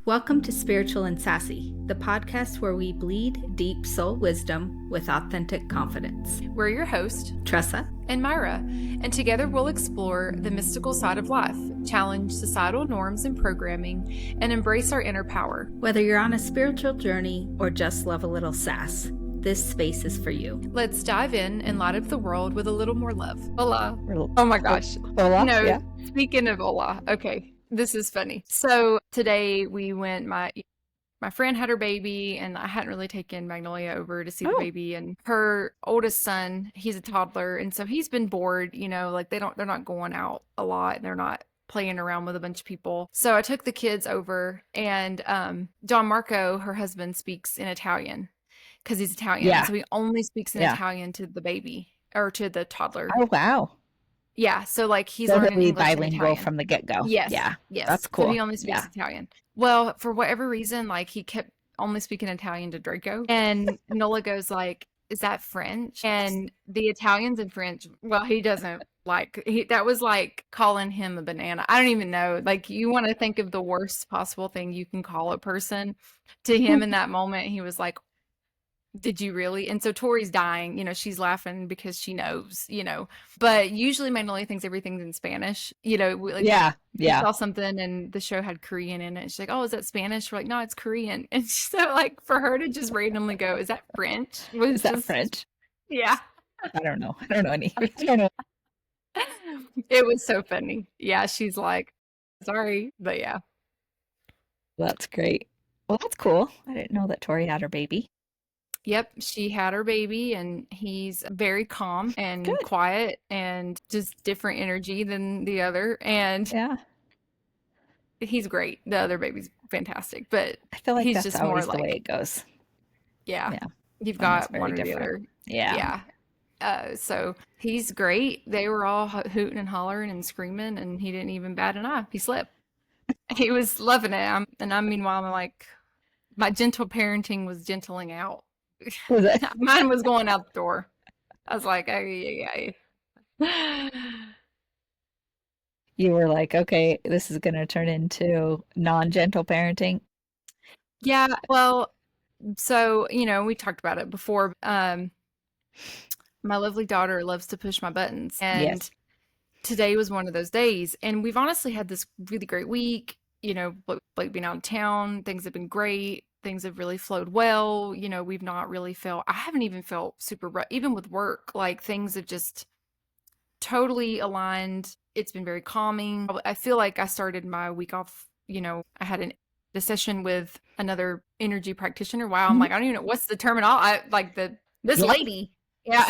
Welcome to Spiritual and Sassy, the podcast where we bleed deep soul wisdom with authentic confidence. We're your host, Tressa and Myra, and together we'll explore the mystical side of life, challenge societal norms and programming, and embrace our inner power. Whether you're on a spiritual journey or just love a little sass, this space is for you. Let's dive in and light up the world with a little more love. Hola. Oh my gosh. Hola? No, yeah. Speaking of hola, okay, this is funny. So today we went, my friend had her baby, and I hadn't really taken Magnolia over to see the baby, and her oldest son, he's a toddler, and so he's been bored, like they're not going out a lot, they're not playing around with a bunch of people. So I took the kids over, and John Marco, her husband, speaks in Italian because he's Italian. Yeah. So he only speaks in Italian to the baby or to the toddler. Oh, wow. Yeah, so like he's So learning he'll be English and bilingual Italian. from the get-go. Yes. Yeah. Yes. That's cool. So he only speaks Italian. Well, for whatever reason, like he kept only speaking Italian to Draco. And Nola goes like, is that French? And the Italians and French, well, he doesn't like, that was like calling him a banana. I don't even know. Like you want to think of the worst possible thing you can call a person. To him in that moment, he was like, did you really? And so Tori's dying, she's laughing because she knows, but usually Magnolia thinks everything's in Spanish, we saw something and the show had Korean in it. She's like, oh, is that Spanish? We're like, no, it's Korean. And so like for her to just randomly go, is that French? Is that French? Yeah. I don't know any. I don't know. It was so funny. Yeah. She's like, sorry, but yeah. That's great. Well, that's cool. I didn't know that Tori had her baby. Yep, she had her baby, and he's very calm and quiet and just different energy than the other. And he's great. The other baby's fantastic, but I feel like he's that's just always more the like, way it goes. Yeah. You've got one or different. the other. Yeah. So he's great. They were all hooting and hollering and screaming, and he didn't even bat an eye. He slept. He was loving it. Meanwhile, I'm like, my gentle parenting was gentling out. Mine was going out the door. I was like, yeah. You were like, okay, this is going to turn into non-gentle parenting. Yeah, well, so, we talked about it before. My lovely daughter loves to push my buttons. And today was one of those days. And we've honestly had this really great week, like being out of town. Things have been great. Things have really flowed well. We've not really I haven't even felt super, even with work, like things have just totally aligned. It's been very calming. I feel like I started my week off, I had a session with another energy practitioner. Wow. I'm like, I don't even know what's the terminology. This lady. Yeah.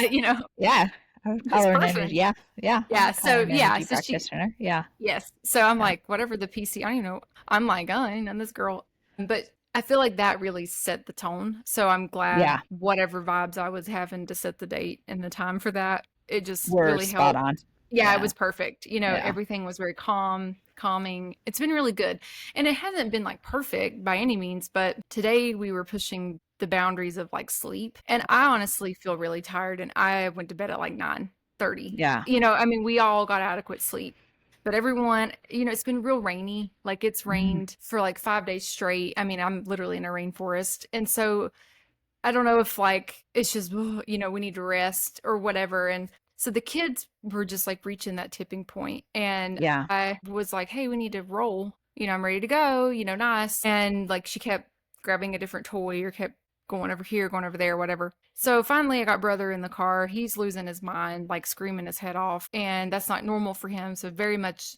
Yeah. I would call her an energy. Yeah. So practitioner. Yes. So I'm like, whatever the PC, I don't even know. I'm like, oh, I know this girl. But I feel like that really set the tone. So I'm glad whatever vibes I was having to set the date and the time for that, it just really spot helped. On. Yeah, it was perfect. Everything was very calming. It's been really good. And it hasn't been like perfect by any means, but today we were pushing the boundaries of like sleep. And I honestly feel really tired, and I went to bed at like 9:30. Yeah. We all got adequate sleep. But everyone, it's been real rainy. Like it's rained for like 5 days straight. I'm literally in a rainforest. And so I don't know if like, it's just, we need to rest or whatever. And so the kids were just like reaching that tipping point. And I was like, hey, we need to roll. I'm ready to go, nice. And like she kept grabbing a different toy or kept going over here, going over there, whatever. So finally I got brother in the car. He's losing his mind, like screaming his head off. And that's not normal for him. So very much,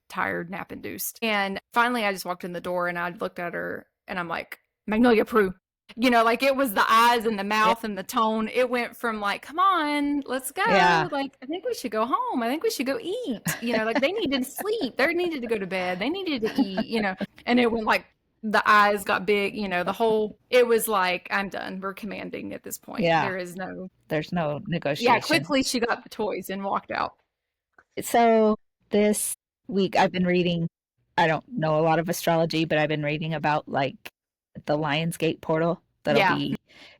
tired, nap induced. And finally I just walked in the door and I looked at her and I'm like, Magnolia Prue. Like it was the eyes and the mouth and the tone. It went from like, come on, let's go. Yeah. Like, I think we should go home. I think we should go eat. Like they needed to sleep. They needed to go to bed. They needed to eat, and it went like, the eyes got big, it was like, I'm done. We're commanding at this point. Yeah. There's no negotiation. Yeah. Quickly she got the toys and walked out. So this week I've been reading, I don't know a lot of astrology, but I've been reading about like the Lionsgate portal that'll be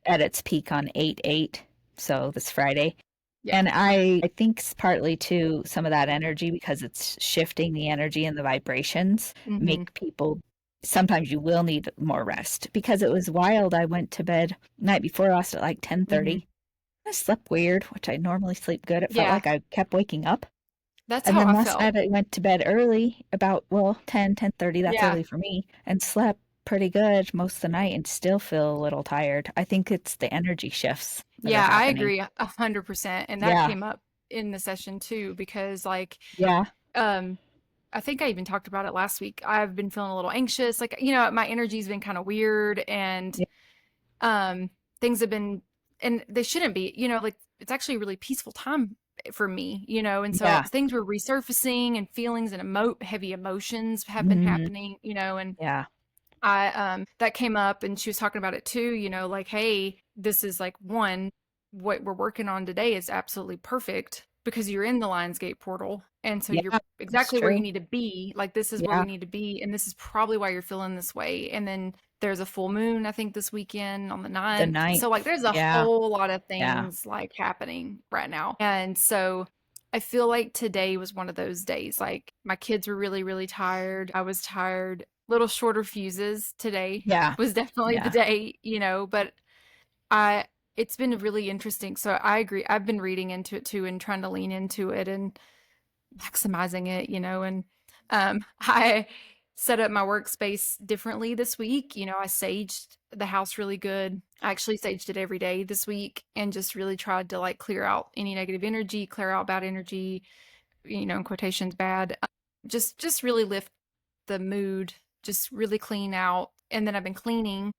at its peak on 8/8. So this Friday. Yeah. And I think it's partly to some of that energy because it's shifting the energy and the vibrations, make people sometimes you will need more rest because it was wild. I went to bed night before last at like 10:30. I slept weird, which I normally sleep good. It felt Yeah. like I kept waking up. That's And how then I last felt. night I went to bed early, about, well, 10:30. That's Yeah. early for me, and slept pretty good most of the night and still feel a little tired. I think it's the energy shifts that are Yeah, I happening. agree 100%. And that Yeah. came up in the session too, because like, Yeah. um, I think I even talked about it last week. I've been feeling a little anxious. Like, my energy's been kind of weird and Yeah. um things have been, and they shouldn't be, like it's actually a really peaceful time for me, and so Yeah. things were resurfacing and feelings and heavy emotions have been Mhm. happening, and Yeah. I that came up and she was talking about it too, like, hey, this is like what we're working on today is absolutely perfect because you're in the Lionsgate portal. And so you're Yeah. That's exactly where you true. need to be. Like this is where we Yeah. need to be. And this is probably why you're feeling this way. And then there's a full moon, I think, this weekend on the The 9th. So like 9th. there's a Yeah. whole lot of Yeah. things like happening right now. And so I feel like today was one of those days. Like my kids were really, really tired. I was tired. Little shorter fuses today Yeah. was definitely the Yeah. day, but I it's been really interesting. So I agree. I've been reading into it too and trying to lean into it and maximizing it, and I set up my workspace differently this week. I saged the house really good. I actually saged it every day this week and just really tried to like clear out any negative energy, clear out bad energy, in quotations bad. Just really lift the mood, just really clean out. And then I've been cleaning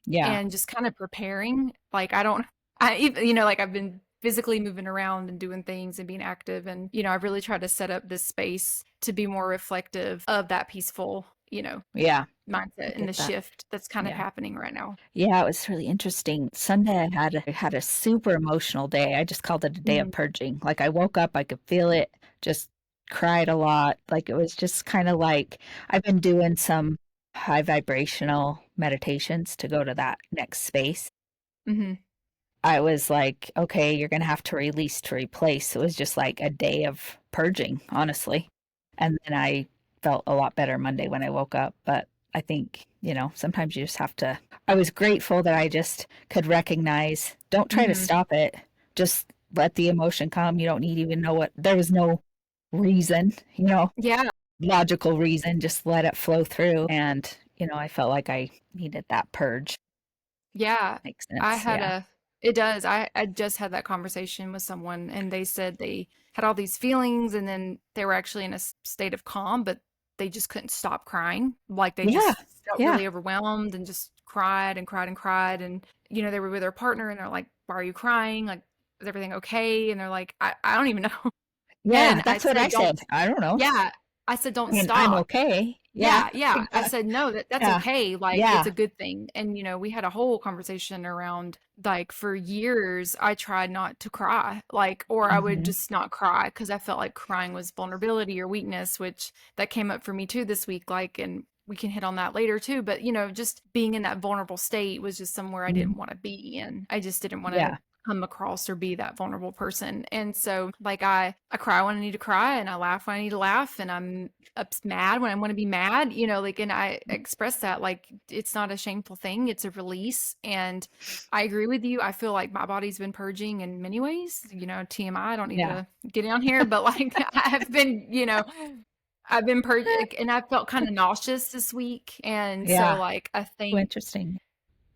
Yeah. and just kind of preparing. Like like I've been physically moving around and doing things and being active. And, I've really tried to set up this space to be more reflective of that peaceful, Yeah. I mindset and the get that. shift that's kind of Yeah. happening right now. Yeah, it was really interesting. Sunday, I had a super emotional day. I just called it a day of Mhm. purging. Like I woke up, I could feel it, just cried a lot. Like it was just kind of like I've been doing some high vibrational meditations to go to that next space. Mhm. I was like, okay, you're gonna have to release to replace. It was just like a day of purging, honestly. And then I felt a lot better Monday when I woke up. But I think, sometimes you just have to. I was grateful that I just could recognize, don't try to Mhm. stop it. Just let the emotion come. You don't need to even know there was no reason, Yeah. logical reason. Just let it flow through. And, I felt like I needed that purge. Yeah. Makes I sense. had Yeah. a it does. I just had that conversation with someone and they said they had all these feelings and then they were actually in a state of calm, but they just couldn't stop crying. Like they Yeah. just felt Yeah. really overwhelmed and just cried and cried and cried. And, they were with their partner and they're like, why are you crying? Like, is everything okay? And they're like, I don't even know. Yeah, And I that's what I said, don't, said. I don't know. yeah. I said, I don't mean, I'm stop. okay. Yeah. Yeah, yeah. I Yeah. said, no, that's Yeah. okay. Like, it's Yeah. a good thing. And, we had a whole conversation around like for years, I tried not to cry, like, or I would Mhm. just not cry because I felt like crying was vulnerability or weakness, which that came up for me too this week. Like, and we can hit on that later too. But, just being in that vulnerable state was just somewhere I Mhm. didn't want to be in. I just didn't want to Yeah. come across or be that vulnerable person. And so like I cry when I need to cry and I laugh when I need to laugh and I'm mad when I want to be mad, like, and I express that like it's not a shameful thing, it's a release. And I agree with you. I feel like my body's been purging in many ways, TMI, I don't need Yeah. to get on here, but like I've been purging and I felt kind of nauseous this week. And so Yeah. like I So think, interesting.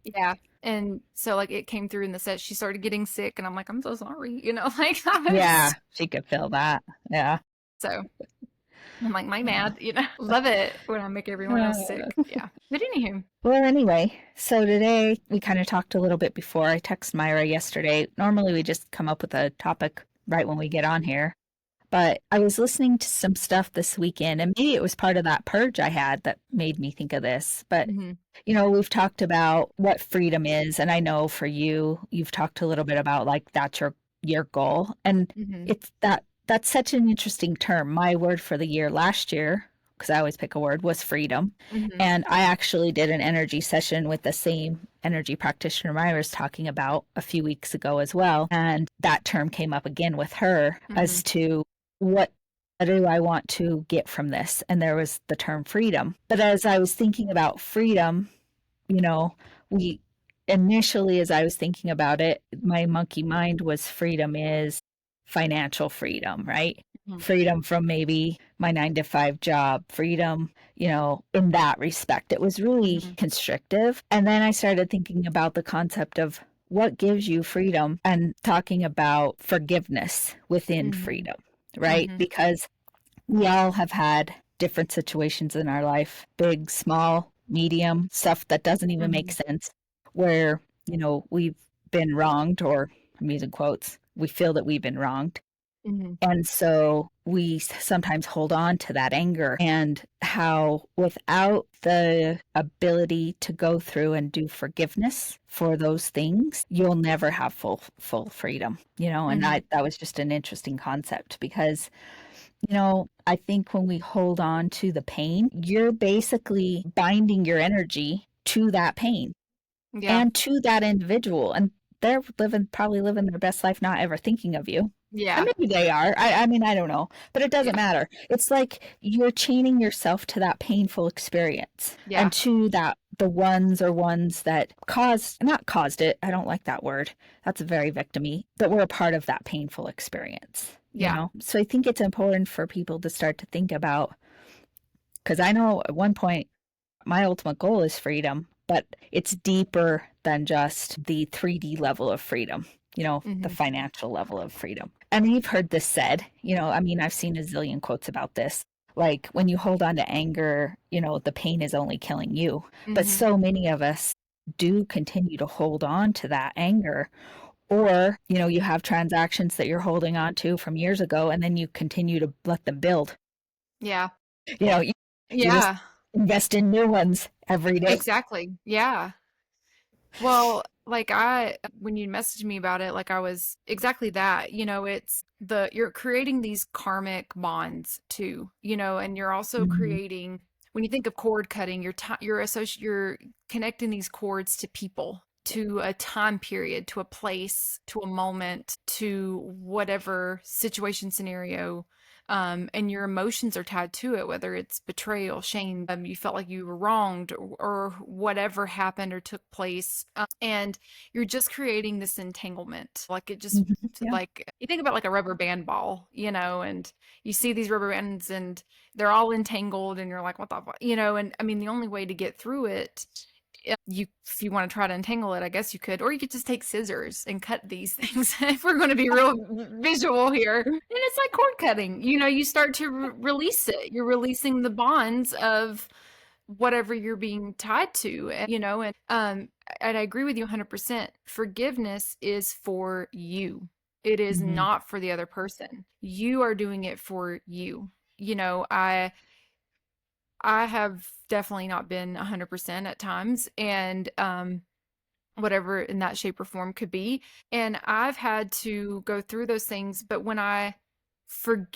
yeah. And so like it came through in the set. She started getting sick and I'm like, I'm so sorry, like Yeah. She could feel that. Yeah. so I'm like, my Yeah. mad, love it when I make everyone else Uh, sick. Yeah. But anywho. Well, anyway, so today we kind of talked a little bit before. I texted Myra yesterday. Normally we just come up with a topic right when we get on here. But I was listening to some stuff this weekend, and maybe it was part of that purge I had that made me think of this. But, Hmm. we've talked about what freedom is, and I know for you, you've talked a little bit about like that's your goal. And Hmm. it's that's such an interesting term. My word for the year last year, because I always pick a word, was freedom. Hmm. And I actually did an energy session with the same energy practitioner Myra was talking about a few weeks ago as well. And that term came up again with her Hmm. as to what what do I want to get from this? And there was the term freedom. But as I was thinking about freedom, you know, we initially, as I was thinking about it, my monkey mind was freedom is financial freedom, right? Mhm. Freedom from maybe my 9 to 5 job, freedom, in that respect. It was really constrictive. And then I started thinking about the concept of what gives you freedom and talking about forgiveness within freedom, right? Because we all have had different situations in our life, big, small, medium, stuff that doesn't even make sense, where, we've been wronged, or I'm using quotes, we feel that we've been wronged. And so we sometimes hold on to that anger, and how without the ability to go through and do forgiveness for those things, you'll never have full freedom, and that was just an interesting concept because I think when we hold on to the pain, you're basically binding your energy to that pain and to that individual. And they're probably living their best life, not ever thinking of you. Yeah. And maybe they are. I mean, I don't know, but it doesn't matter. It's like you're chaining yourself to that painful experience and to the ones that not caused it. I don't like that word. That's very victim-y, but we're a part of that painful experience. So I think it's important for people to start to think about, because I know at one point my ultimate goal is freedom, but it's deeper than just the 3D level of freedom, the financial level of freedom. And you've heard this said, I mean, I've seen a zillion quotes about this. Like when you hold on to anger, the pain is only killing you. But so many of us do continue to hold on to that anger. Or, you have transactions that you're holding on to from years ago, and then you continue to let them build. Yeah. You just invest in new ones every day. Exactly. Yeah. Well, like when you messaged me about it, like I was exactly that, you're creating these karmic bonds too, and you're also creating, when you think of cord cutting, you're connecting these cords to people, to a time period, to a place, to a moment, to whatever situation, scenario. And your emotions are tied to it, whether it's betrayal, shame, you felt like you were wronged, or whatever happened or took place. And you're just creating this entanglement. Like it just, like you think about like a rubber band ball, and you see these rubber bands and they're all entangled and you're like, what the fuck, and I mean, the only way to get through it, if you want to try to untangle it, I guess you could, or you could just take scissors and cut these things. If we're going to be real visual here, and it's like cord cutting. You start to release it. You're releasing the bonds of whatever you're being tied to, and I agree with you 100%. Forgiveness is for you. It is not for the other person. You are doing it for you. I have definitely not been 100% at times, and whatever in that shape or form could be. And I've had to go through those things, but when I forgave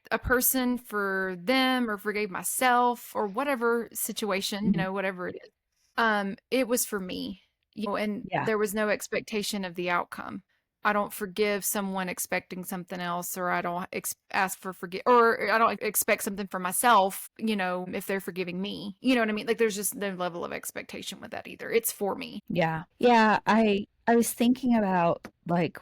a person for them, or forgave myself, or whatever situation, whatever it is, it was for me, and there was no expectation of the outcome. I don't forgive someone expecting something else, or I don't ask for or I don't expect something for myself, if they're forgiving me. You know what I mean? Like there's just no level of expectation with that either. It's for me. Yeah. Yeah. I was thinking about like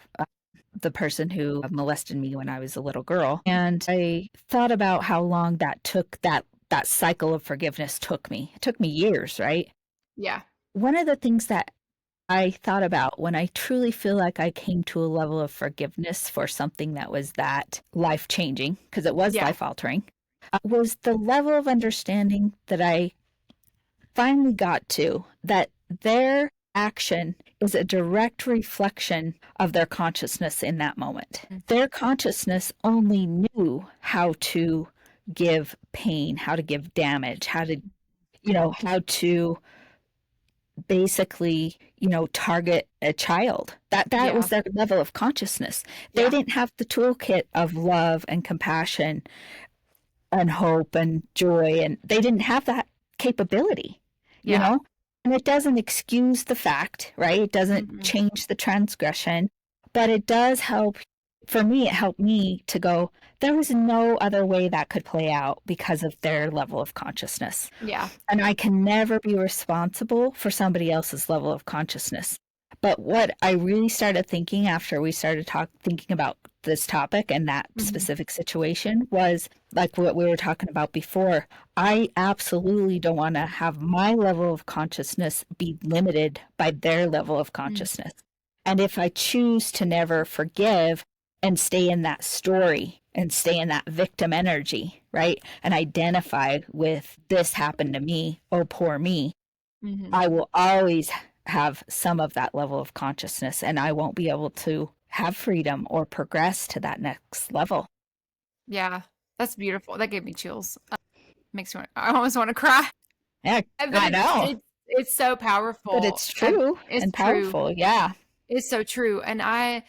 the person who molested me when I was a little girl. And I thought about how long that took, that cycle of forgiveness took me. It took me years, right? Yeah. One of the things that I thought about when I truly feel like I came to a level of forgiveness for something that was that life-changing, because it was life-altering, was the level of understanding that I finally got to, that their action is a direct reflection of their consciousness in that moment. Their consciousness only knew how to give pain, how to give damage, how to basically, target a child. That was their level of consciousness. They didn't have the toolkit of love and compassion and hope and joy, and they didn't have that capability, And it doesn't excuse the fact, right? It doesn't change the transgression, but it does help for me, it helped me to go, there was no other way that could play out because of their level of consciousness. Yeah. And I can never be responsible for somebody else's level of consciousness. But what I really started thinking after we started thinking about this topic and that specific situation was like what we were talking about before. I absolutely don't want to have my level of consciousness be limited by their level of consciousness. And if I choose to never forgive and stay in that story and stay in that victim energy, right? And identify with this happened to me, oh, poor me, I will always have some of that level of consciousness and I won't be able to have freedom or progress to that next level. Yeah, that's beautiful. That gave me chills. Makes me I almost want to cry. Yeah, I know. It's so powerful. But it's true and powerful. Yeah. It's so true. And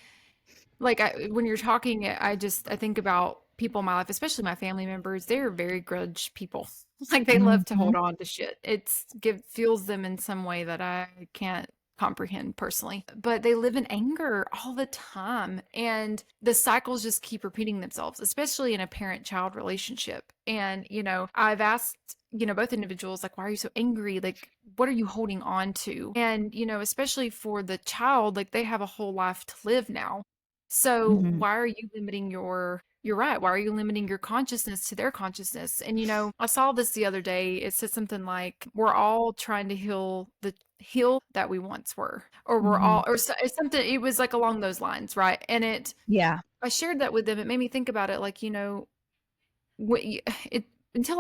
when you're talking, I think about people in my life, especially my family members. They're very grudge people. Like they love to hold on to shit. Fuels them in some way that I can't comprehend personally. But they live in anger all the time. And the cycles just keep repeating themselves, especially in a parent-child relationship. And, I've asked, both individuals, like, why are you so angry? Like, what are you holding on to? And, especially for the child, like they have a whole life to live now. So why are you limiting you're right. Why are you limiting your consciousness to their consciousness? And, I saw this the other day. It said something like, we're all trying to heal that we once were, or we're all, or it's something, it was like along those lines. Right. And I shared that with them. It made me think about it. Like, until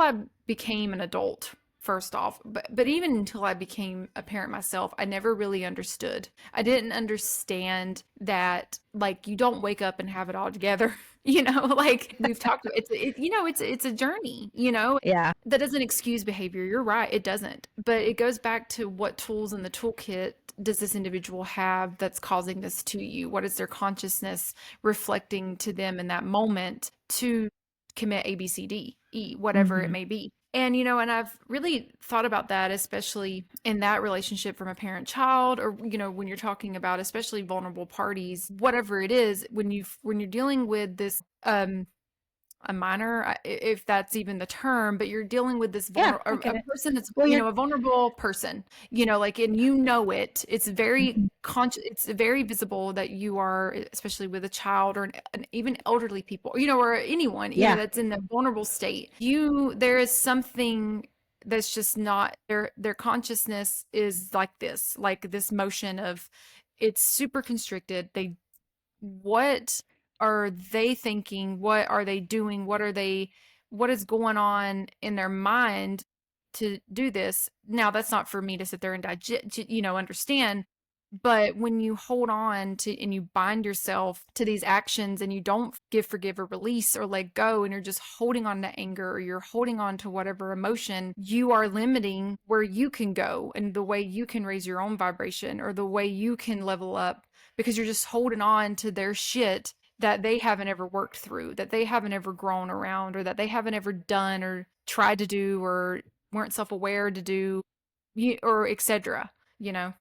I became an adult, first off, but even until I became a parent myself, I never really understood. I didn't understand that, like, you don't wake up and have it all together. Like we've talked about, it's a journey, Yeah. That doesn't excuse behavior. You're right. It doesn't, but it goes back to what tools in the toolkit does this individual have that's causing this to you? What is their consciousness reflecting to them in that moment to commit A, B, C, D, E, whatever it may be. And, and I've really thought about that, especially in that relationship from a parent-child, or, when you're talking about especially vulnerable parties, whatever it is, when you're dealing with this, a minor, if that's even the term, but you're dealing with this a person that's, a vulnerable person, like, and it's very conscious, it's very visible that you are, especially with a child or even elderly people, or anyone, that's in the vulnerable state. There is something that's just not their consciousness is like this motion of, it's super constricted. What are they thinking? What are they doing? What is going on in their mind to do this? Now, that's not for me to sit there and understand. But when you hold on to and you bind yourself to these actions and you don't forgive or release or let go, and you're just holding on to anger, or you're holding on to whatever emotion, you are limiting where you can go and the way you can raise your own vibration or the way you can level up, because you're just holding on to their shit that they haven't ever worked through, that they haven't ever grown around, or that they haven't ever done or tried to do or weren't self-aware to do, or etc.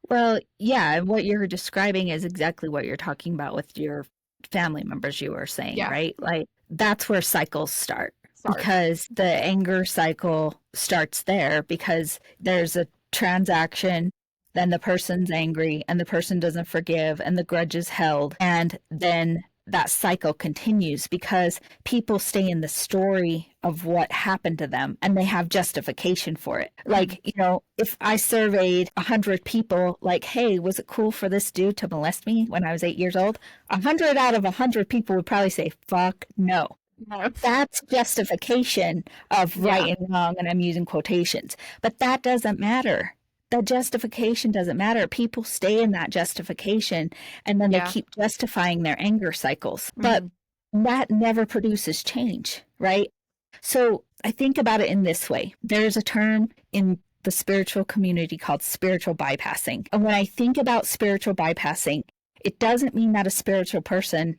Well, yeah, what you're describing is exactly what you're talking about with your family members, you were saying, right? Like, that's where cycles start. Because the anger cycle starts there, because there's a transaction, then the person's angry and the person doesn't forgive and the grudge is held, and then that cycle continues because people stay in the story of what happened to them and they have justification for it. Like, if I surveyed 100 people, like, hey, was it cool for this dude to molest me when I was 8 years old? 100 out of 100 people would probably say, fuck no. That's justification of right and wrong, and I'm using quotations. But that doesn't matter. The justification doesn't matter. People stay in that justification, and then they keep justifying their anger cycles. But that never produces change, right? So I think about it in this way. There's a term in the spiritual community called spiritual bypassing. And when I think about spiritual bypassing, it doesn't mean that a spiritual person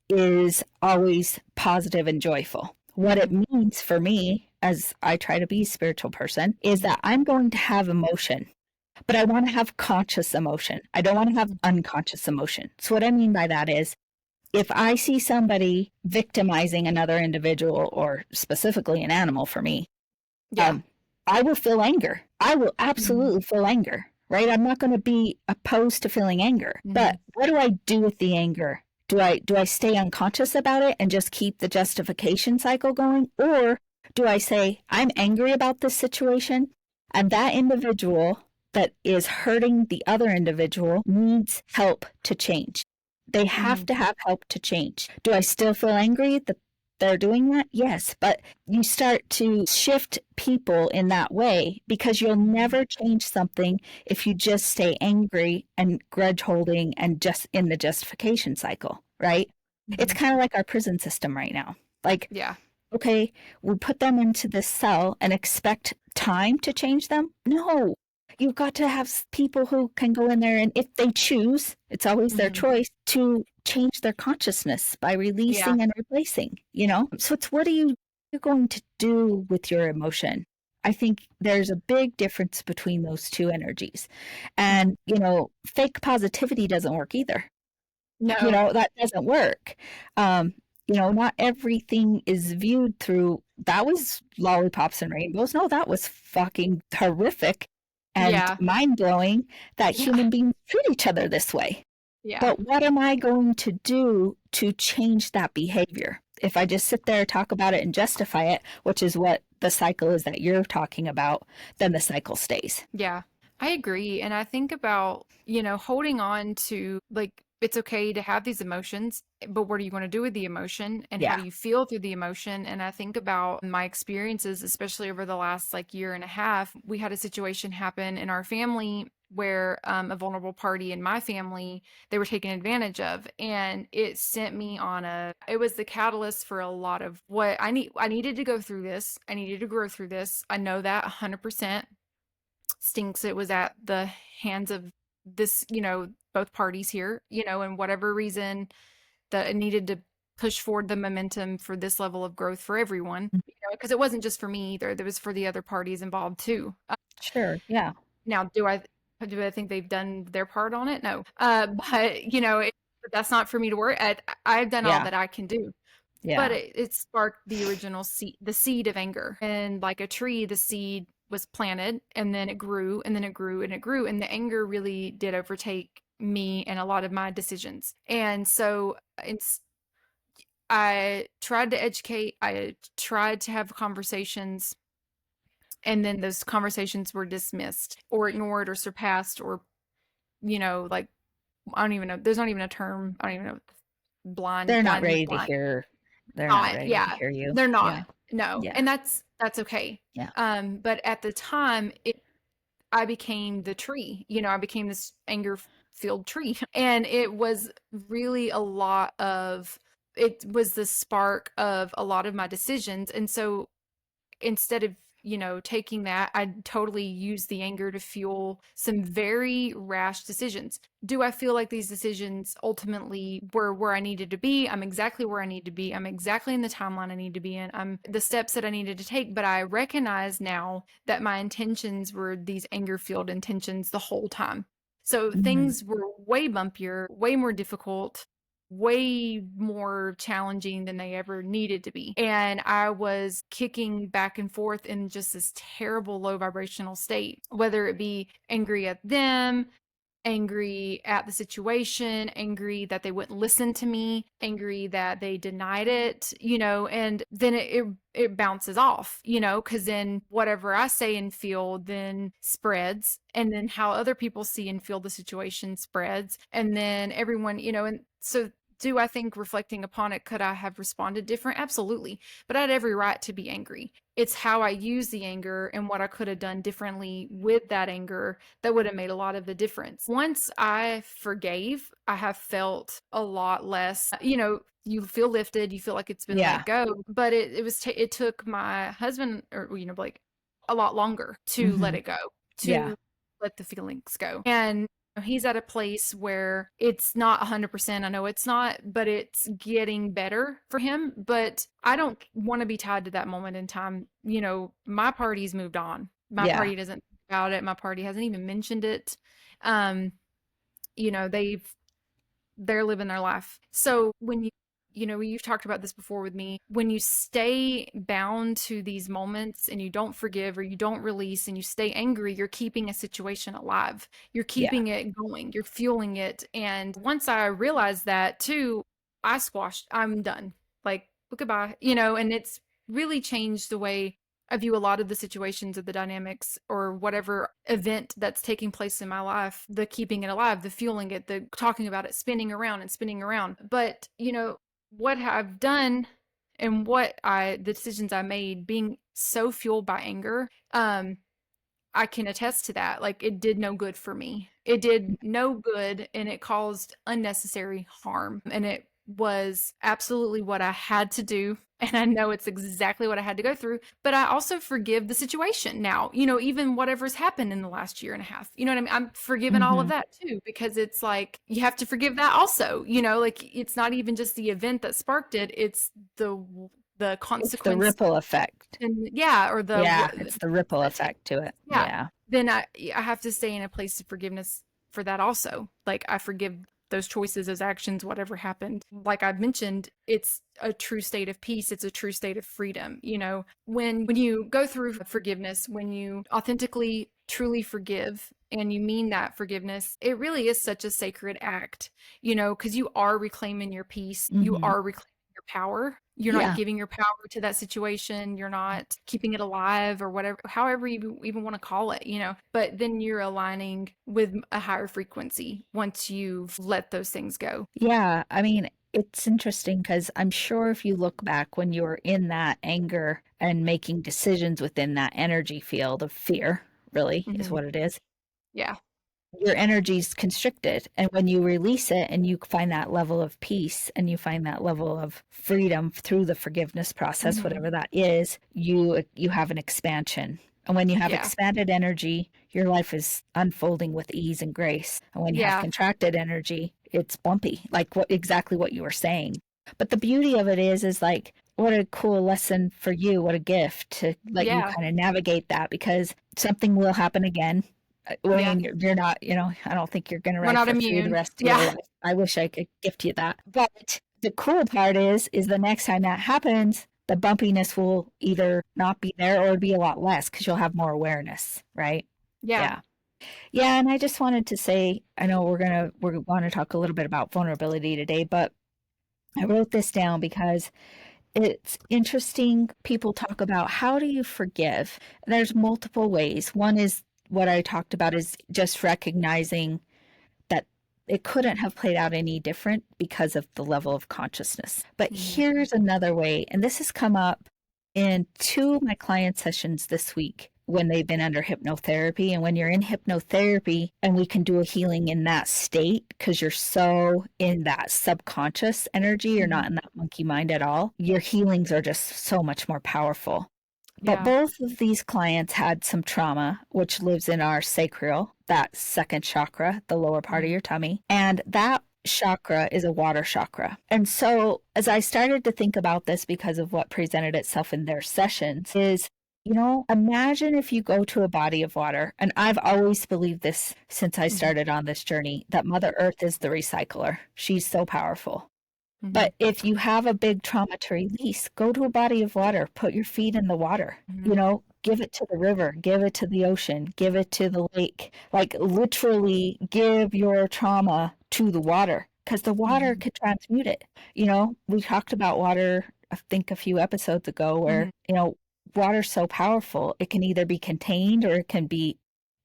is always positive and joyful. What it means for me, as I try to be a spiritual person, is that I'm going to have emotion, but I want to have conscious emotion. I don't want to have unconscious emotion. So what I mean by that is, if I see somebody victimizing another individual, or specifically an animal for me, Yeah. I will feel anger. I will Mhm. absolutely feel anger, right? I'm not going to be opposed to feeling anger. But Mhm. what do I do with the anger? Do I stay unconscious about it and just keep the justification cycle going? Or do I say, I'm angry about this situation, and that individual that is hurting the other individual needs help to change? They have Mhm. to have help to change. Do I still feel angry that they're doing that? Yes, but you start to shift people in that way, because you'll never change something if you just stay angry and grudge holding and just in the justification cycle, right? It's Mhm. kind of like our prison system right now. Like, Yeah. okay, we put them into this cell and expect time to change them? No. You've got to have people who can go in there, and if they choose, it's always their Mhm. choice to change their consciousness by Yeah. releasing and replacing, you know? So it's, what are you going to do with your emotion? I think there's a big difference between those two energies. Mhm. And, fake positivity doesn't work either. No. That doesn't work. Um, not everything is viewed through, that was lollipops and rainbows. No, that was fucking horrific and Yeah. mind blowing that Yeah. human beings treat each other this way. Yeah. But what am I going to do to change that behavior? If I just sit there, talk about it, and justify it, which is what the cycle is that you're talking about, then the cycle stays. Yeah. I agree. And I think about, holding on to like it's okay to have these emotions, but what are you going to do with the emotion and how Yeah. do you feel through the emotion? And I think about my experiences, especially over the last like year and a half. We had a situation happen in our family where a vulnerable party in my family they were taken advantage of, and it sent me on it was the catalyst for a lot of what I needed to go through this. I needed to grow through this. I know that 100%. Stinks it was at the hands of this, both parties here, and whatever reason that it needed to push forward the momentum for this level of growth for everyone, because it wasn't just for me either. There was for the other parties involved too. Sure. Yeah. Now, do I think they've done their part on it? No. But but that's not for me to worry at. I've done all Yeah. that I can do. But Yeah. it sparked the original seed, the seed of anger. And like a tree, the seed was planted and then it grew and then it grew and it grew. And the anger really did overtake me and a lot of my decisions. And so I tried to educate, I tried to have conversations, and then those conversations were dismissed or ignored or surpassed or, like, I don't even know. There's not even a term. I don't even know. Blind, They're not blind, ready to blind. hear. They're not Not, ready to yeah, hear you. they're not. Yeah. No, Yeah. and that's okay. Yeah. But at the time, I became the tree. I became this anger-filled tree, and it was really a lot of. It was the spark of a lot of my decisions, and so instead of taking that, I totally used the anger to fuel some very rash decisions. Do I feel like these decisions ultimately were where I needed to be? I'm exactly where I need to be. I'm exactly in the timeline I need to be in. I'm the steps that I needed to take, but I recognize now that my intentions were these anger fueled intentions the whole time. So Mhm. things were way bumpier, way more difficult, way more challenging than they ever needed to be. And I was kicking back and forth in just this terrible low vibrational state, whether it be angry at them, angry at the situation, angry that they wouldn't listen to me, angry that they denied it, and then it bounces off, because then whatever I say and feel then spreads, and then how other people see and feel the situation spreads, and then everyone, and so do I think reflecting upon it, could I have responded different? Absolutely. But I had every right to be angry. It's how I use the anger and what I could have done differently with that anger that would have made a lot of the difference. Once I forgave, I have felt a lot less, you feel lifted, you feel like it's been Yeah. let go, but it took my husband or, like a lot longer to let Mhm. it go, Yeah. to let the feelings go. And he's at a place where it's not 100%. I know it's not, but it's getting better for him. But I don't want to be tied to that moment in time. My party's moved on. My Yeah. party doesn't think about it. My party hasn't even mentioned it. Um, they've they're living their life. So when you've talked about this before with me, when you stay bound to these moments and you don't forgive or you don't release and you stay angry, you're keeping a situation alive. You're Yeah. keeping it going. You're fueling it. And once I realized that too, I'm done. Like, goodbye, and it's really changed the way I view a lot of the situations of the dynamics or whatever event that's taking place in my life, the keeping it alive, the fueling it, the talking about it, spinning around and spinning around. But, what I've done and the decisions I made being so fueled by anger, I can attest to that. Like, it did no good for me. It did no good and it caused unnecessary harm. And it was absolutely what I had to do. And I know it's exactly what I had to go through. But I also forgive the situation now, even whatever's happened in the last year and a half. You know what I mean? I'm forgiving all of that too, because it's like you have to forgive that also. Like it's not even just the event that sparked it, it's the consequence. It's the ripple effect. And it's the ripple effect to it. Yeah. Then I have to stay in a place of forgiveness for that also. Like, I forgive those choices, those actions, whatever happened. Like I've mentioned, it's a true state of peace. It's a true state of freedom. When you go through forgiveness, when you authentically, truly forgive, and you mean that forgiveness, it really is such a sacred act, because you are reclaiming your peace. You are reclaiming your power. You're not giving your power to that situation. You're not keeping it alive or whatever, however you even want to call it, but then you're aligning with a higher frequency once you've let those things go. Yeah. I mean, it's interesting because I'm sure if you look back when you were in that anger and making decisions within that energy field of fear, really is what it is. Yeah. Your energy's constricted. And when you release it and you find that level of peace and you find that level of freedom through the forgiveness process, whatever that is, you have an expansion. And when you have expanded energy, your life is unfolding with ease and grace. And when you have contracted energy, it's bumpy, like exactly what you were saying. But the beauty of it is like, what a cool lesson for you. What a gift to let you kind of navigate that, because something will happen again. When you're not, I don't think you're going to ride for through the rest of your life. I wish I could gift you that. But the cool part is the next time that happens, the bumpiness will either not be there or be a lot less because you'll have more awareness, right? Yeah. And I just wanted to say, I know we're going to talk a little bit about vulnerability today, but I wrote this down because it's interesting. People talk about, how do you forgive? There's multiple ways. One is what I talked about, is just recognizing that it couldn't have played out any different because of the level of consciousness. But here's another way, and this has come up in 2 of my client sessions this week when they've been under hypnotherapy. And when you're in hypnotherapy and we can do a healing in that state, because you're so in that subconscious energy, you're not in that monkey mind at all, your healings are just so much more powerful. But both of these clients had some trauma, which lives in our sacral, that second chakra, the lower part of your tummy. And that chakra is a water chakra. And so as I started to think about this, because of what presented itself in their sessions, is, imagine if you go to a body of water, and I've always believed this since I started on this journey, that Mother Earth is the recycler. She's so powerful. But if you have a big trauma to release, go to a body of water, put your feet in the water, give it to the river, give it to the ocean, give it to the lake, like literally give your trauma to the water, because the water could transmute it. We talked about water, I think a few episodes ago, where, water's so powerful. It can either be contained or it can be,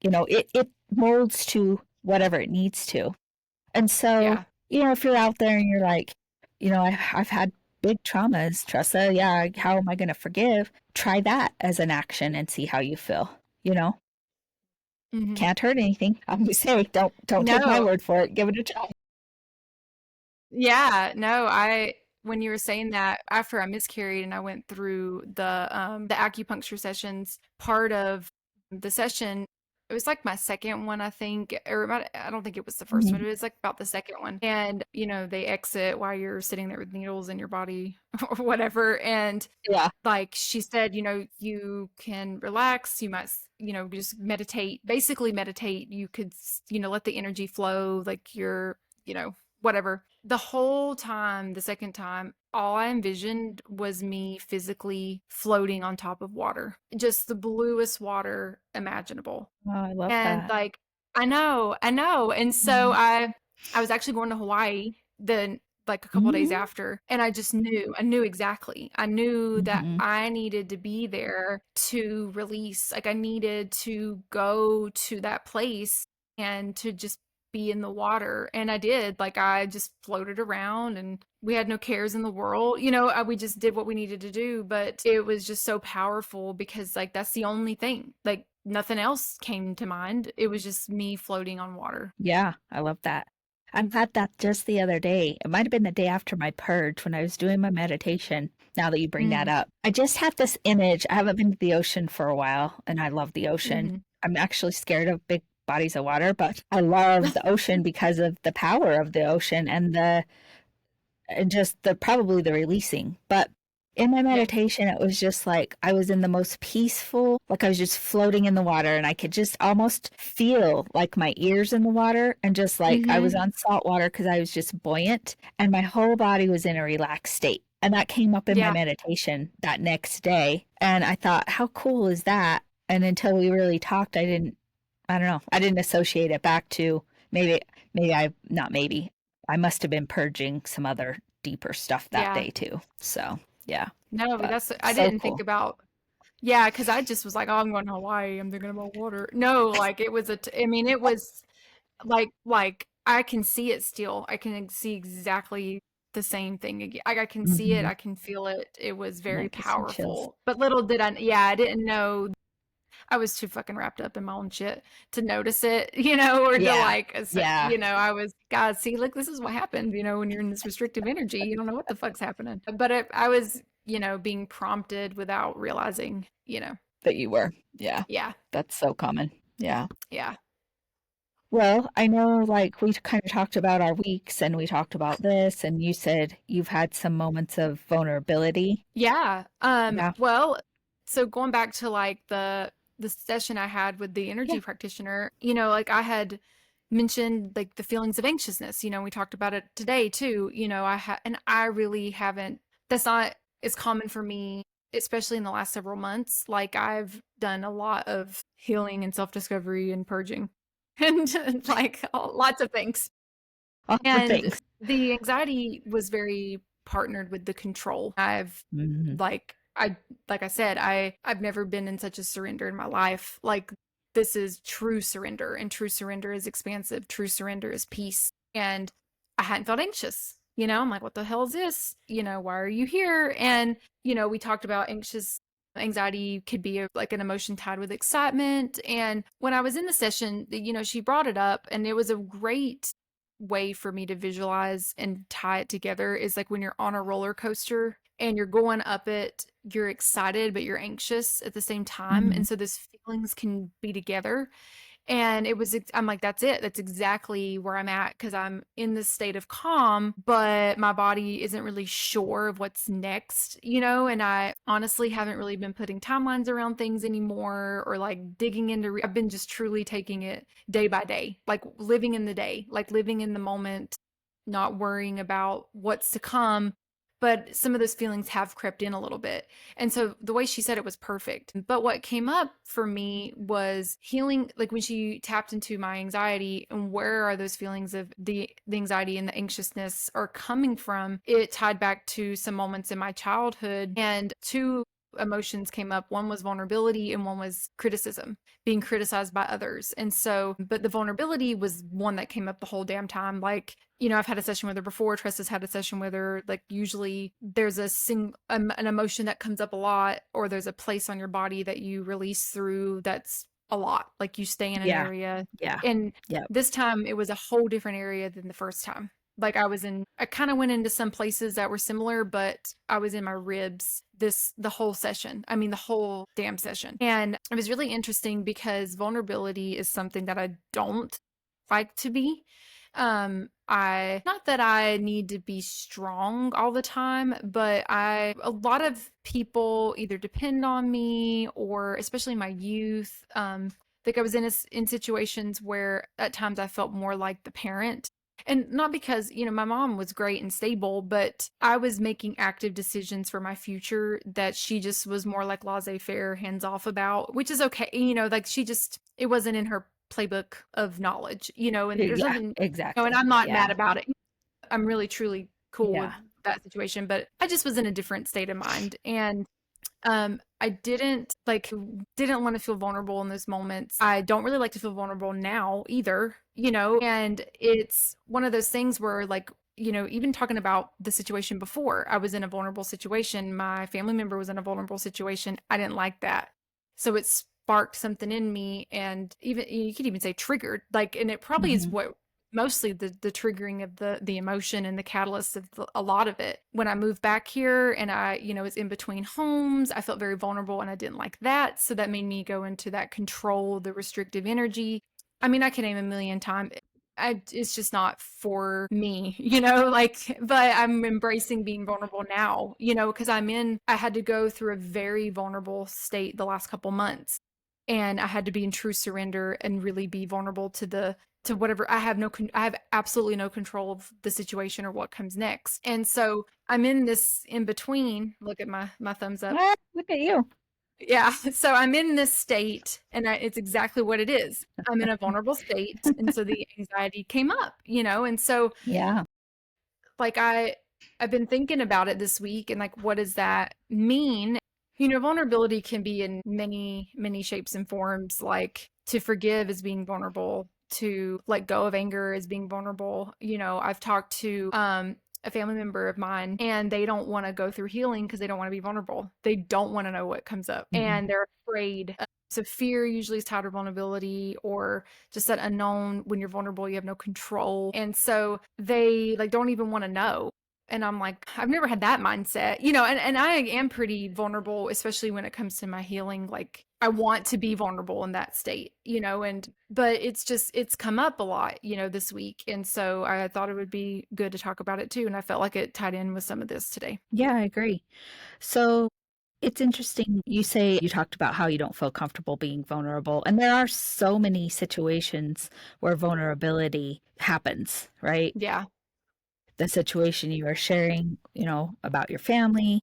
it molds to whatever it needs to. And so, if you're out there and you're like, I've had big traumas, Tressa. Yeah, how am I going to forgive? Try that as an action and see how you feel. Can't hurt anything. I'm going to say, don't take my word for it. Give it a try. Yeah, no, when you were saying that, after I miscarried and I went through the acupuncture sessions, part of the session, it was like my second one, I think, or I don't think it was the first one. It was like about the second one. And, they exit while you're sitting there with needles in your body or whatever. And like she said, you can relax. You might, just meditate, basically meditate. You could, let the energy flow, like you're, whatever. The whole time, the second time, all I envisioned was me physically floating on top of water, just the bluest water imaginable. Oh, I love And that. like, I know, I know. And so Mhm. I was actually going to Hawaii then like a couple of days Mhm. after, and I knew exactly. I knew that Mhm. I needed to be there to release. Like I needed to go to that place and to just be in the water. And I did. Like I just floated around and we had no cares in the world. You know, we just did what we needed to do, but it was just so powerful because like that's the only thing. Like nothing else came to mind. It was just me floating on water. Yeah, I love that. I had that just the other day. It might have been the day after my purge when I was doing my meditation. Now that you bring that Mm, up, I just had this image. I haven't been to the ocean for a while, and I love the ocean. mhm. I'm actually scared of big bodies of water, but I love the ocean because of the power of the ocean and just the probably the releasing. But in my Yeah. meditation, it was just like I was in the most peaceful, like I was just floating in the water and I could just almost feel like my ears in the water and just like I was Mhm. on salt water because I was just buoyant and my whole body was in a relaxed state. And that came up in my Yeah. meditation that next day. And I thought, how cool is that? And until we really talked, I don't know, I didn't associate it back to maybe, not maybe, I must have been purging some other deeper stuff that Yeah. day too. So, yeah, No, but that's I so didn't think cool. about. Yeah, because I just was like, "Oh, I'm going to Hawaii. I'm thinking about water." No, like it was I mean, it was like I can see it still. I can see exactly the same thing again. Like I can see it, Hmm. I can feel it. It was very That gives me chills. powerful. But little did I, yeah, I didn't know. I was too fucking wrapped up in my own shit to notice it, you know, or to Yeah, like, yeah, you know, I was, God, see, look, this is what happened, you know, when you're in this restrictive energy, you don't know what the fuck's happening. But I was, you know, being prompted without realizing, you know, that you were. Yeah, yeah, that's so common. Yeah. yeah. Well, I know like we kind of talked about our weeks and we talked about this, and you said you've had some moments of vulnerability. Yeah. Yeah. Well, so going back to like the session I had with the Yeah. energy practitioner, you know, like I had mentioned like the feelings of anxiousness, you know, we talked about it today too. You know, and I really haven't, that's not as common for me, especially in the last several months. Like I've done a lot of healing and self-discovery and purging and like lots of things. All the And things. the anxiety was very partnered with the control. Hmm. Like I like I said, I've never been in such a surrender in my life. Like this is true surrender, and true surrender is expansive. True surrender is peace. And I hadn't felt anxious. You know, I'm like, what the hell is this? You know, why are you here? And you know, we talked about anxiety could be like an emotion tied with excitement. And when I was in the session, you know, she brought it up, and it was a great way for me to visualize and tie it together is like when you're on a roller coaster and you're going up it, you're excited, but you're anxious at the same time. Hmm. And so those feelings can be together. And I'm like, that's it. That's exactly where I'm at because I'm in this state of calm, but my body isn't really sure of what's next, you know? And I honestly haven't really been putting timelines around things anymore or like digging into, I've been just truly taking it day by day, like living in the day, like living in the moment, not worrying about what's to come. But some of those feelings have crept in a little bit. And so the way she said it was perfect. But what came up for me was healing, like when she tapped into my anxiety and where are those feelings of the anxiety and the anxiousness are coming from, it tied back to some moments in my childhood and two emotions came up. One was vulnerability and one was criticism, being criticized by others. And so, but the vulnerability was one that came up the whole damn time. Like, you know, I've had a session with her before. Tressa's had a session with her. Like, usually there's an emotion that comes up a lot, or there's a place on your body that you release through that's a lot. Like, you stay in an Yeah. area. Yeah. And Yeah. this time it was a whole different area than the first time. Like I kind of went into some places that were similar, but I was in my ribs the whole session. I mean, the whole damn session. And it was really interesting because vulnerability is something that I don't like to be. I not that I need to be strong all the time, but a lot of people either depend on me or especially my youth. Like I was in situations where at times I felt more like the parent. And not because, my mom was great and stable, but I was making active decisions for my future that she just was more like laissez-faire, hands off about, which is okay. Like it wasn't in her playbook of knowledge, and there's Yeah, nothing, exactly. and I'm not Yeah. mad about it. I'm really, truly cool with Yeah. that situation, but I just was in a different state of mind. And I didn't want to feel vulnerable in those moments. I don't really like to feel vulnerable now either, and it's one of those things where even talking about the situation before, I was in a vulnerable situation. My family member was in a vulnerable situation. I didn't like that. So it sparked something in me, and even you could even say triggered, and it probably is what mostly the triggering of the emotion and the catalyst of a lot of it. When I moved back here and I, was in between homes, I felt very vulnerable and I didn't like that. So that made me go into that control, the restrictive energy. I mean, I can name a million times. It's just not for me, but I'm embracing being vulnerable now, because I had to go through a very vulnerable state the last couple months. And I had to be in true surrender and really be vulnerable to whatever. I have absolutely no control of the situation or what comes next. And so I'm in this in between. Look at my thumbs up. Look at you. Yeah. So I'm in this state, and it's exactly what it is. I'm in a vulnerable state. And so the anxiety came up, and so Yeah. I've been thinking about it this week, and what does that mean? Vulnerability can be in many, many shapes and forms. Like, to forgive is being vulnerable, to let go of anger is being vulnerable. I've talked to a family member of mine, and they don't want to go through healing because they don't want to be vulnerable. They don't want to know what comes up, and they're afraid. So fear usually is tied to vulnerability, or just that unknown. When you're vulnerable, you have no control. And so they don't even want to know. And I'm like, I've never had that mindset, and I am pretty vulnerable, especially when it comes to my healing. I want to be vulnerable in that state, but it's come up a lot, this week. And so I thought it would be good to talk about it too. And I felt like it tied in with some of this today. Yeah, I agree. So it's interesting. You say you talked about how you don't feel comfortable being vulnerable. And there are so many situations where vulnerability happens, right? Yeah. The situation you are sharing, about your family.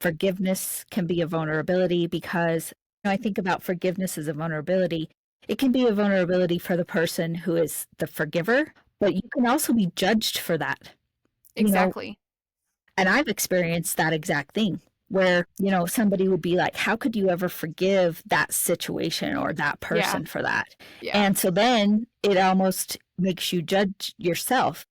Forgiveness can be a vulnerability because I think about forgiveness as a vulnerability. It can be a vulnerability for the person who is the forgiver, but you can also be judged for that. Exactly. And I've experienced that exact thing where, somebody would be like, how could you ever forgive that situation or that person for that? Yeah. And so then it almost makes you judge yourself.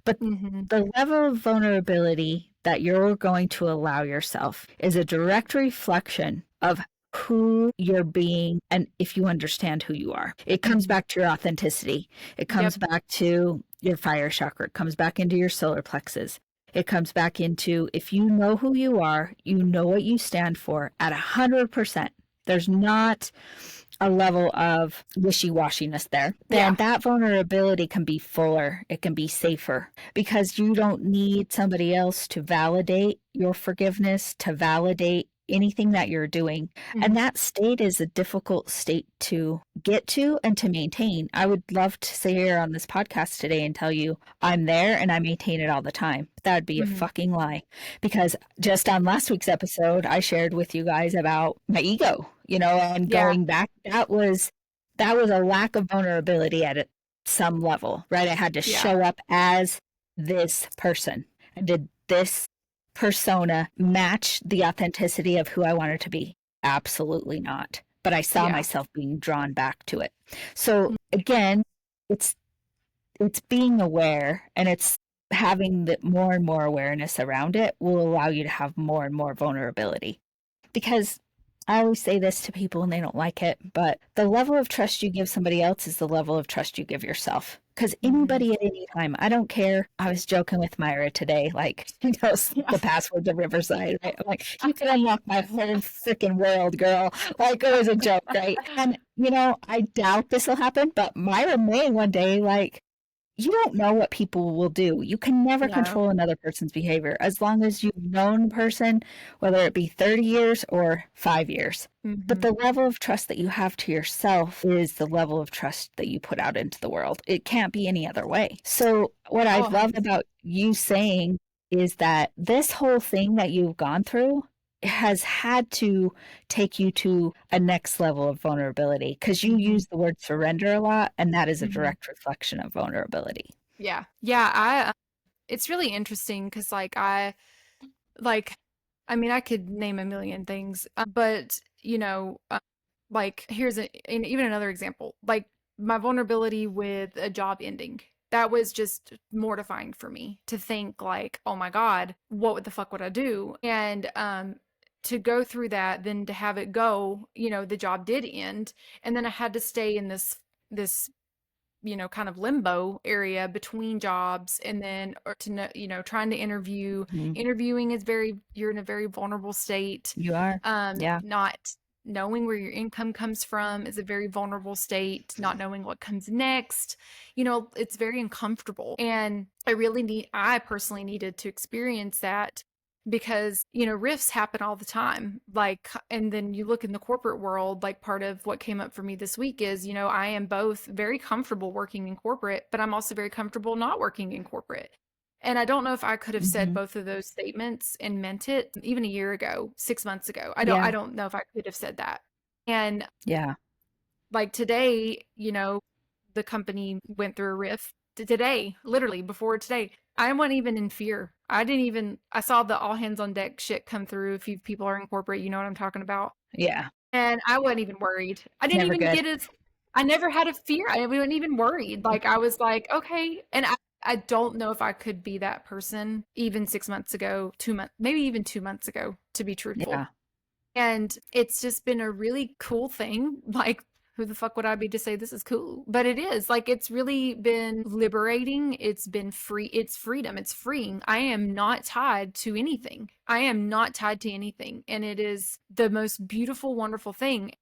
But the level of vulnerability that you're going to allow yourself is a direct reflection of who you're being and if you understand who you are. It comes back to your authenticity. It comes back to your fire chakra. It comes back into your solar plexus. It comes back into, if you know who you are, you know what you stand for at 100%. There's not a level of wishy-washiness there, then that vulnerability can be fuller. It can be safer because you don't need somebody else to validate your forgiveness, to validate anything that you're doing. And that state is a difficult state to get to and to maintain. I would love to sit here on this podcast today and tell you I'm there and I maintain it all the time. But that would be a fucking lie, because just on last week's episode, I shared with you guys about my ego, and going back, that was a lack of vulnerability at some level, right? I had to show up as this person. And did this persona match the authenticity of who I wanted to be? Absolutely not. But I saw myself being drawn back to it. So again, it's being aware, and it's having the more and more awareness around it will allow you to have more and more vulnerability. Because I always say this to people and they don't like it, but the level of trust you give somebody else is the level of trust you give yourself. Because anybody at any time, I don't care. I was joking with Myra today, she knows the password to Riverside, right? I'm like, you can unlock my whole freaking world, girl. It was a joke, right? And, I doubt this will happen, but Myra may one day, you don't know what people will do. You can never No. control another person's behavior as long as you've known a person, whether it be 30 years or 5 years. But the level of trust that you have to yourself is the level of trust that you put out into the world. It can't be any other way. So what I Oh, love 100%. about you saying is that this whole thing that you've gone through has had to take you to a next level of vulnerability, because you use the word surrender a lot, and that is a direct reflection of vulnerability. Yeah. Yeah. It's really interesting because I mean, I could name a million things, but like and even another example, like my vulnerability with a job ending. That was just mortifying for me to think like, oh my God, what the fuck would I do? And to go through that, then to have it go, the job did end, and then I had to stay in this kind of limbo area between jobs, and then or to know, trying to interviewing is you're in a very vulnerable state. You are. Yeah. Not knowing where your income comes from is a very vulnerable state. Not knowing what comes next, it's very uncomfortable. And I personally needed to experience that, because rifts happen all the time. Like, and then you look in the corporate world, like part of what came up for me this week is I am both very comfortable working in corporate, but I'm also very comfortable not working in corporate. And I don't know if I could have said both of those statements and meant it even a year ago, 6 months ago. I don't know if I could have said that. And Yeah. like today, the company went through a rift today, literally before today. I wasn't even in fear. I saw the all hands on deck shit come through. If you people are in corporate, you know what I'm talking about. Yeah. And I wasn't even worried. I didn't Never even good. I never had a fear. I wasn't even worried. Like, I was like, okay. And I don't know if I could be that person even 6 months ago, 2 months, maybe even 2 months ago, to be truthful. Yeah. And it's just been a really cool thing. Like, who the fuck would I be to say this is cool? But it is. Like, it's really been liberating. It's been free. It's freedom. It's freeing. I am not tied to anything. I am not tied to anything. And it is the most beautiful, wonderful thing.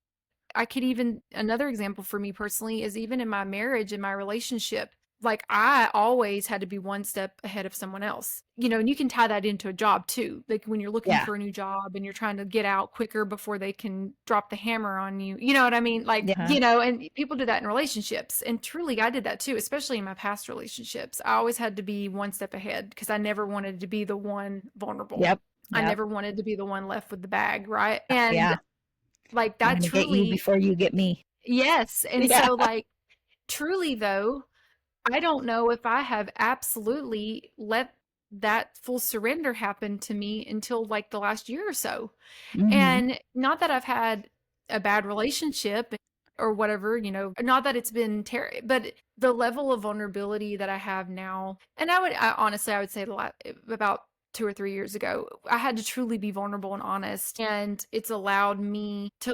Another example for me personally is even in my marriage, in my relationship, like I always had to be one step ahead of someone else, and you can tie that into a job too. Like when you're looking Yeah. for a new job and you're trying to get out quicker before they can drop the hammer on you. You know what I mean? Like, Yeah. and people do that in relationships. And truly, I did that too, especially in my past relationships. I always had to be one step ahead because I never wanted to be the one vulnerable. Yep. I never wanted to be the one left with the bag, right? And Yeah. like I'm that going to get you truly, before you get me. yes. And Yeah. so, like, truly, though, I don't know if I have absolutely let that full surrender happen to me until like the last year or so. And not that I've had a bad relationship or whatever, not that it's been terrible, but the level of vulnerability that I have now. And honestly, I would say about 2 or 3 years ago, I had to truly be vulnerable and honest. And it's allowed me to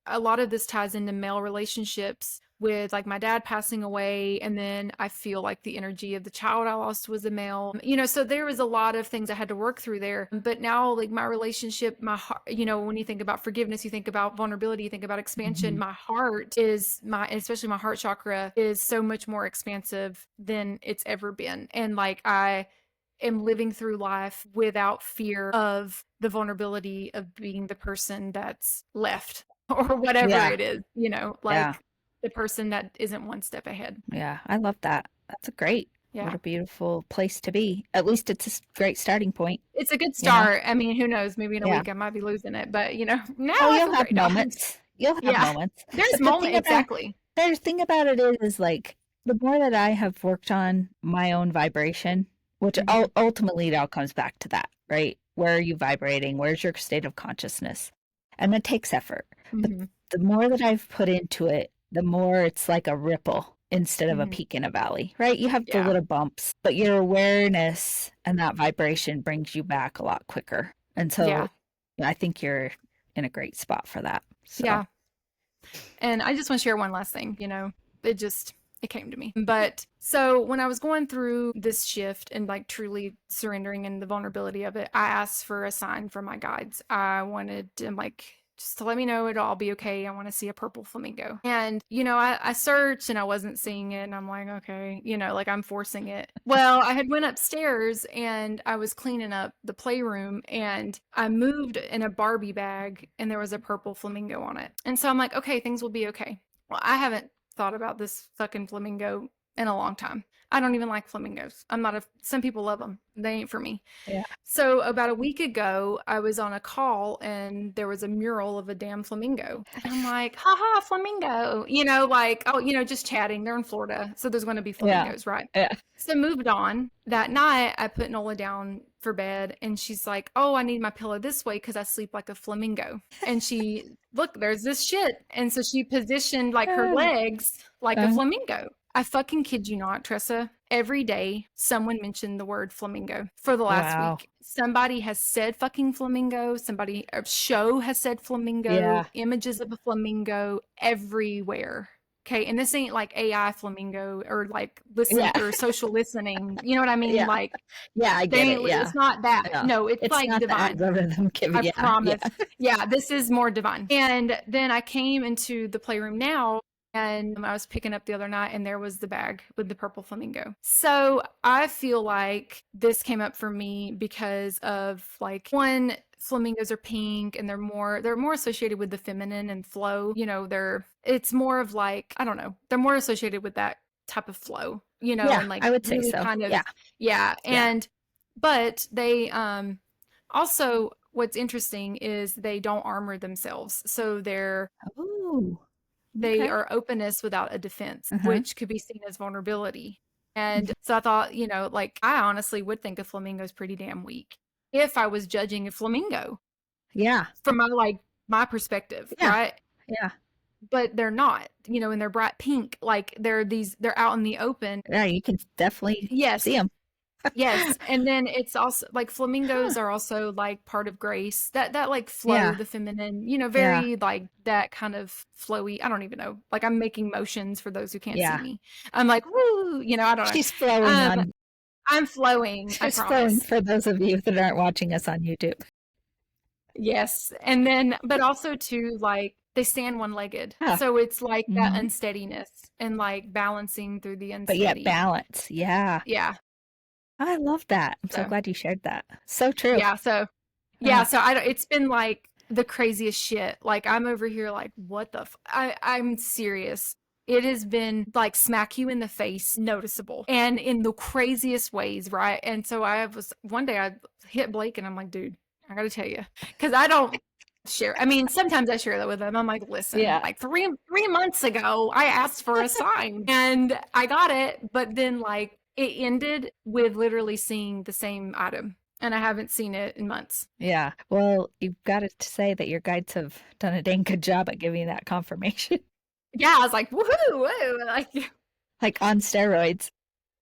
a lot of this ties into male relationships with like my dad passing away. And then I feel like the energy of the child I lost was a male, so there was a lot of things I had to work through there. But now, like my relationship, my heart, when you think about forgiveness, you think about vulnerability, you think about expansion. My heart especially my heart chakra is so much more expansive than it's ever been. And like I am living through life without fear of the vulnerability of being the person that's left or whatever Yeah. it is, Yeah. the person that isn't one step ahead. Yeah. I love that. That's great. Yeah. What a beautiful place to be. At least it's a great starting point. It's a good You know? start. I mean, who knows? Maybe in a Yeah. week I might be losing it, but now Oh, I you'll feel have great. No, moments. You'll have yeah. moments. There's But moment exactly. the thing about it is like the more that I have worked on my own vibration, which ultimately it all comes back to that, right? Where are you vibrating? Where's your state of consciousness? And that takes effort. But the more that I've put into it, the more it's like a ripple instead of a peak in a valley, right? You have the little bumps, but your awareness and that vibration brings you back a lot quicker. And so I think you're in a great spot for that. So. Yeah. And I just want to share one last thing, it came to me. But so when I was going through this shift and like truly surrendering and the vulnerability of it, I asked for a sign from my guides. I wanted to like just to let me know it'll all be okay. I want to see a purple flamingo. And, I searched and I wasn't seeing it. And I'm like, okay, like I'm forcing it. Well, I had went upstairs and I was cleaning up the playroom and I moved in a Barbie bag and there was a purple flamingo on it. And so I'm like, okay, things will be okay. Well, I haven't thought about this fucking flamingo in a long time. I don't even like flamingos. Some people love them. They ain't for me. Yeah. So about a week ago, I was on a call and there was a mural of a damn flamingo. And I'm like, haha, flamingo, just chatting. They're in Florida. So there's going to be flamingos, right? Yeah. So moved on. That night, I put Nola down for bed and she's like, oh, I need my pillow this way because I sleep like a flamingo. And look, there's this shit. And so she positioned like her legs like a flamingo. I fucking kid you not, Tressa. Every day, someone mentioned the word flamingo for the last week. Somebody has said fucking flamingo. A show has said flamingo. Yeah. Images of a flamingo everywhere. Okay, and this ain't like AI flamingo or like listen or social listening. You know what I mean? Yeah. Like, I get it. Yeah, it's not that. Yeah. No, it's like not divine. The algorithm I promise. Yeah, this is more divine. And then I came into the playroom now. And I was picking up the other night and there was the bag with the purple flamingo. So I feel like this came up for me because of like, one, flamingos are pink and they're more associated with the feminine and flow. It's more of like, I don't know, they're more associated with that type of flow, and like I would say really so. kind of, and but they also what's interesting is they don't armor themselves. So they are openness without a defense, which could be seen as vulnerability. And so I thought, I honestly would think a flamingo is pretty damn weak if I was judging a flamingo. Yeah. From my perspective, right? Yeah. But they're not, and they're bright pink. Like they're out in the open. Yeah, you can definitely see them. Yes. And then it's also like flamingos are also like part of grace, that like flow, the feminine, very like that kind of flowy. I don't even know. Like I'm making motions for those who can't see me. I'm like, woo, I don't know. She's flowing I'm flowing. She's flowing for those of you that aren't watching us on YouTube. Yes. And then, but also too, like they stand one-legged. So it's like that unsteadiness and like balancing through the unsteady. But yet balance. Yeah. Yeah. I love that. I'm so glad you shared that. So true. Yeah. So, it's been like the craziest shit. Like I'm over here like, what the I'm serious. It has been like smack you in the face noticeable and in the craziest ways. Right. And so one day I hit Blake and I'm like, dude, I got to tell you, because I don't share. I mean, sometimes I share that with him. I'm like, listen, like 3 months ago, I asked for a sign and I got it. But then like, it ended with literally seeing the same item, and I haven't seen it in months. Yeah. Well, you've got to say that your guides have done a dang good job at giving that confirmation. Yeah, I was like, woohoo, like on steroids.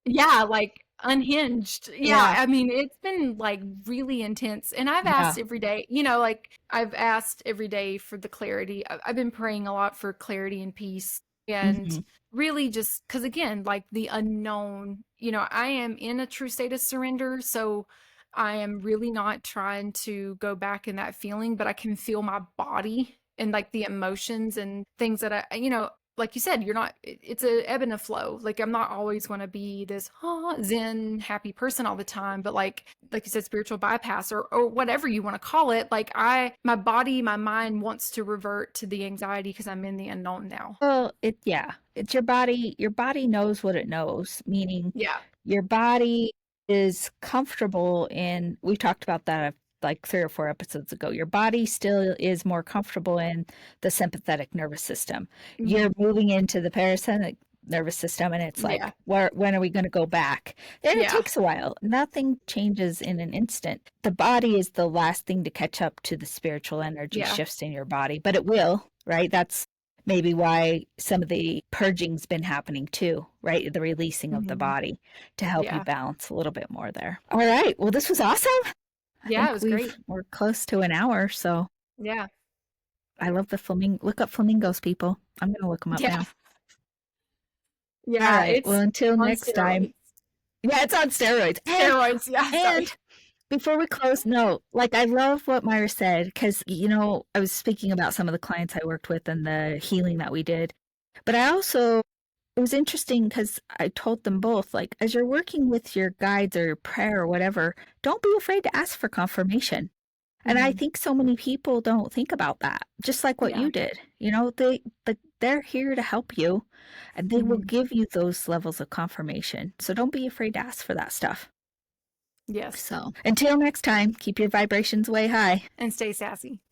Yeah, like unhinged. Yeah, I mean, it's been like really intense, and I've asked every day. Like I've asked every day for the clarity. I've been praying a lot for clarity and peace. And really just because, again, like the unknown, I am in a true state of surrender. So I am really not trying to go back in that feeling, but I can feel my body and like the emotions and things that like you said, it's a ebb and a flow. Like I'm not always going to be this zen, happy person all the time, but like you said, spiritual bypass or whatever you want to call it. Like my body, my mind wants to revert to the anxiety because I'm in the unknown now. Well, it's your body. Your body knows what it knows, meaning your body is comfortable in, we talked about that like 3 or 4 episodes ago. Your body still is more comfortable in the sympathetic nervous system. You're moving into the parasympathetic nervous system, and it's like, when are we going to go back? And it takes a while. Nothing changes in an instant. The body is the last thing to catch up to the spiritual energy shifts in your body, but it will, right? That's maybe why some of the purging's been happening too, right? The releasing of the body to help you balance a little bit more there. All right. Well, this was awesome. Yeah, it was great. We're close to an hour, so. Yeah. I love the flamingo. Look up flamingos, people. I'm going to look them up now. Yeah. All right. Well, until next time. Yeah, it's on steroids. Steroids, And Before we close, no, like I love what Myra said because, I was speaking about some of the clients I worked with and the healing that we did. But it was interesting because I told them both, like, as you're working with your guides or your prayer or whatever, don't be afraid to ask for confirmation. And I think so many people don't think about that, just like what Yeah. you did. They're here to help you and they will give you those levels of confirmation. So don't be afraid to ask for that stuff. Yes. So until next time, keep your vibrations way high And stay sassy.